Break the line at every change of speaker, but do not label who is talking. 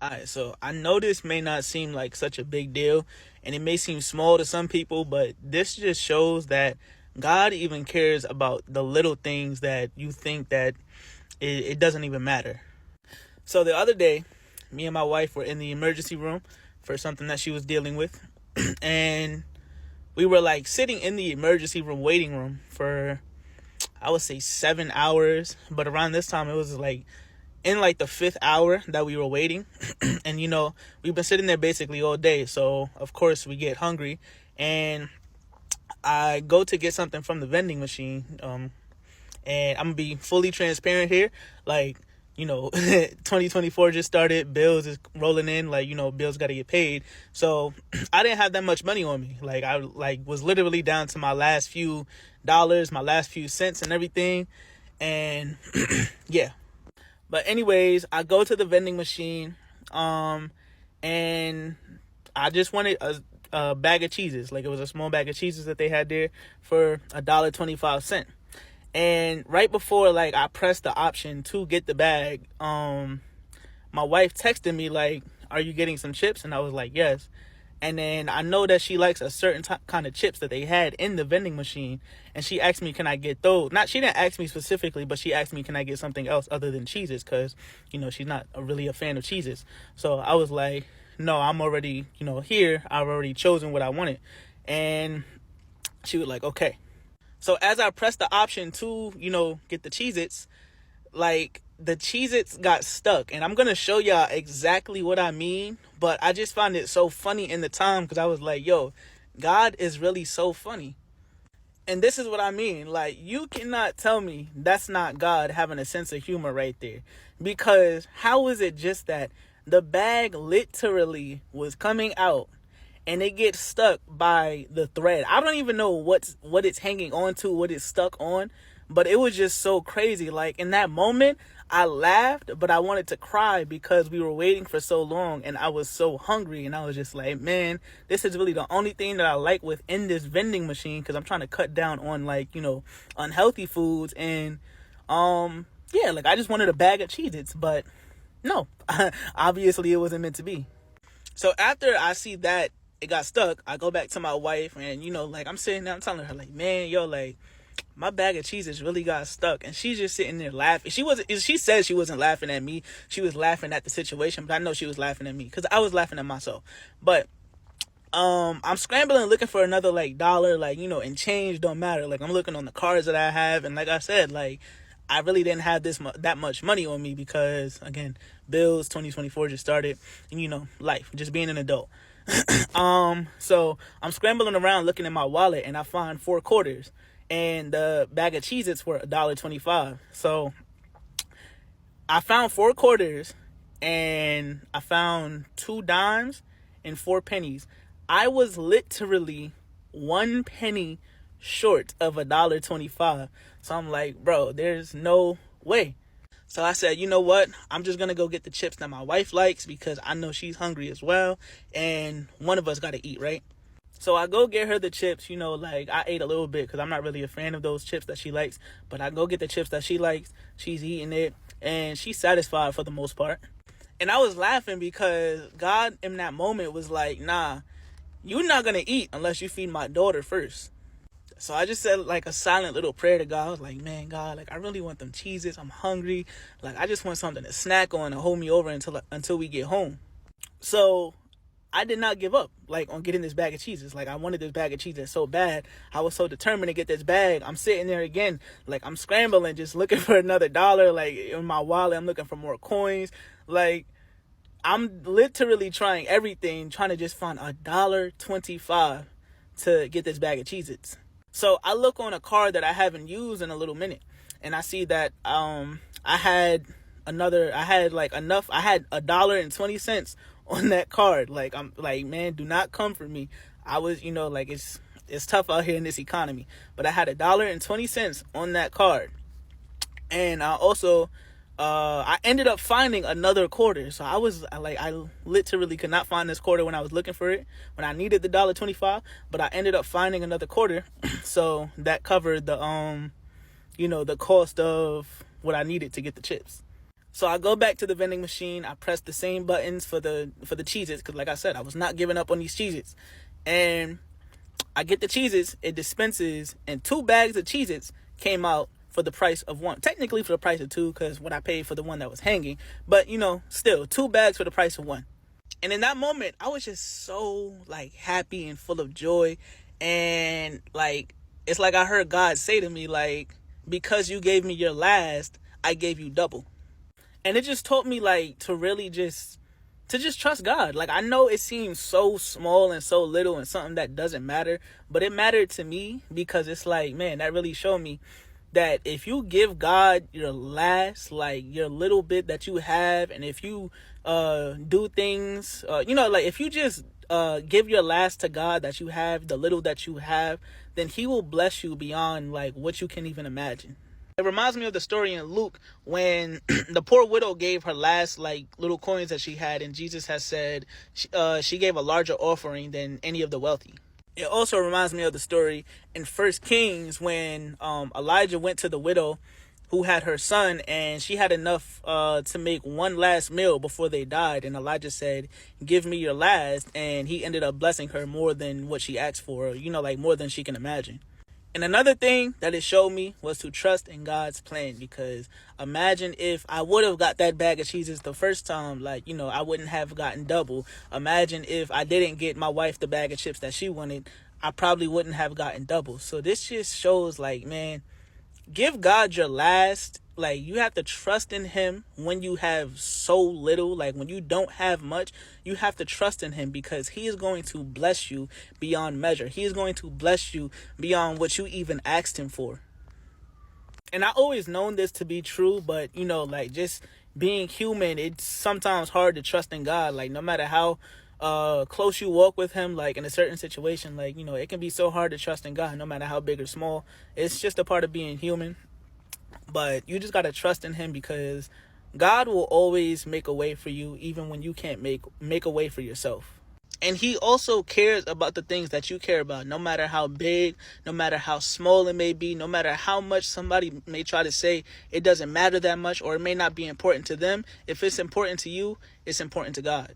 Alright, so I know this may not seem like such a big deal, and it may seem small to some people, but this just shows that God even cares about the little things that you think that it doesn't even matter. So the other day, me and my wife were in the emergency room for something that she was dealing with, and we were like sitting in the emergency room waiting room for, I would say, 7 hours, but around this time it was like in like the fifth hour that we were waiting. And we've been sitting there basically all day, so of course we get hungry, and I go to get something from the vending machine. And I'm gonna be fully transparent here, like, 2024 just started, bills is rolling in, like, bills got to get paid. So I didn't have that much money on me. Like, I was literally down to my last few dollars, my last few cents and everything. And yeah. But anyways, I go to the vending machine, and I just wanted a bag of cheeses. Like, it was a small bag of cheeses that they had there for $1.25. And right before, like, I pressed the option to get the bag, my wife texted me, like, "Are you getting some chips?" And I was like, "Yes." And then I know that she likes a certain kind of chips that they had in the vending machine. And she asked me, can I get those? She didn't ask me specifically, but she asked me, can I get something else other than cheeses? Because, she's not really a fan of cheeses. So I was like, no, I'm already, here. I've already chosen what I wanted. And she was like, okay. So as I pressed the option to, get the Cheez-Its, like, the Cheez-Its got stuck. And I'm going to show y'all exactly what I mean. But I just found it so funny in the time, because I was like, yo, God is really so funny. And this is what I mean. Like, you cannot tell me that's not God having a sense of humor right there. Because how is it just that the bag literally was coming out and it gets stuck by the thread? I don't even know what it's hanging on to, what it's stuck on, but it was just so crazy. Like, in that moment, I laughed, but I wanted to cry because we were waiting for so long and I was so hungry, and I was just like, man, this is really the only thing that I like within this vending machine, because I'm trying to cut down on, like, unhealthy foods. And yeah, like, I just wanted a bag of Cheez-Its, but no, obviously it wasn't meant to be. So after I see that it got stuck, I go back to my wife, and like, I'm sitting there, I'm telling her, like, man, yo, like, my bag of Cheez-Its really got stuck. And she's just sitting there laughing. She said she wasn't laughing at me, she was laughing at the situation, but I know she was laughing at me because I was laughing at myself. But I'm scrambling looking for another, like, dollar, like, and change don't matter. Like, I'm looking on the cards that I have, and like I said, like, I really didn't have that much money on me because, again, bills, 2024 just started, and life, just being an adult. So I'm scrambling around looking in my wallet, and I find 4 quarters, and the bag of Cheez-Its were $1.25. So I found 4 quarters, and I found 2 dimes and 4 pennies. I was literally 1 penny short of $1.25. So I'm like, bro, there's no way. So I said, you know what? I'm just going to go get the chips that my wife likes, because I know she's hungry as well, and one of us got to eat, right? So I go get her the chips, like, I ate a little bit because I'm not really a fan of those chips that she likes, but I go get the chips that she likes. She's eating it, and she's satisfied for the most part. And I was laughing because God in that moment was like, nah, you're not going to eat unless you feed my daughter first. So I just said, like, a silent little prayer to God. I was like, man, God, like, I really want them Cheez-Its. I'm hungry. Like, I just want something to snack on and hold me over until we get home. So I did not give up, like, on getting this bag of Cheez-Its. Like, I wanted this bag of Cheez-Its so bad. I was so determined to get this bag. I'm sitting there again, like, I'm scrambling, just looking for another dollar. Like, in my wallet, I'm looking for more coins. Like, I'm literally trying everything, trying to just find $1.25 to get this bag of Cheez-Its. So I look on a card that I haven't used in a little minute, and I see that I had $1.20 on that card. Like, I'm like, man, do not come for me. I was, like, it's tough out here in this economy, but I had $1.20 on that card. And I also I ended up finding another quarter. So I literally could not find this quarter when I was looking for it, when I needed the $1.25, but I ended up finding another quarter. So that covered the the cost of what I needed to get the chips. So I go back to the vending machine. I press the same buttons for the Cheez-Its, because like I said, I was not giving up on these Cheez-Its. And I get the Cheez-Its, it dispenses, and 2 bags of Cheez-Its came out for the price of 1. Technically for the price of 2, because what I paid for the one that was hanging. But, still, 2 bags for the price of 1. And in that moment, I was just so, like, happy and full of joy. And, like, it's like I heard God say to me, like, because you gave me your last, I gave you double. And it just taught me, like, to really just trust God. Like, I know it seems so small and so little and something that doesn't matter, but it mattered to me, because it's like, man, that really showed me that if you give God your last, like your little bit that you have, and if you do things, like if you just give your last to God that you have, the little that you have, then he will bless you beyond like what you can even imagine. It reminds me of the story in Luke when the poor widow gave her last like little coins that she had, and Jesus has said she gave a larger offering than any of the wealthy. It also reminds me of the story in 1 Kings when Elijah went to the widow who had her son, and she had enough to make one last meal before they died. And Elijah said, "Give me your last." And he ended up blessing her more than what she asked for, like more than she can imagine. And another thing that it showed me was to trust in God's plan, because imagine if I would have got that bag of cheeses the first time, I wouldn't have gotten double. Imagine if I didn't get my wife the bag of chips that she wanted, I probably wouldn't have gotten double. So this just shows like, man, give God your last. Like, you have to trust in him when you have so little. Like, when you don't have much, you have to trust in him, because he is going to bless you beyond measure. He is going to bless you beyond what you even asked him for. And I always known this to be true, but just being human, it's sometimes hard to trust in God. Like, no matter how close you walk with him, like in a certain situation, it can be so hard to trust in God, no matter how big or small. It's just a part of being human. But you just got to trust in him, because God will always make a way for you, even when you can't make a way for yourself. And he also cares about the things that you care about, no matter how big, no matter how small it may be, no matter how much somebody may try to say it doesn't matter that much, or it may not be important to them. If it's important to you, it's important to God.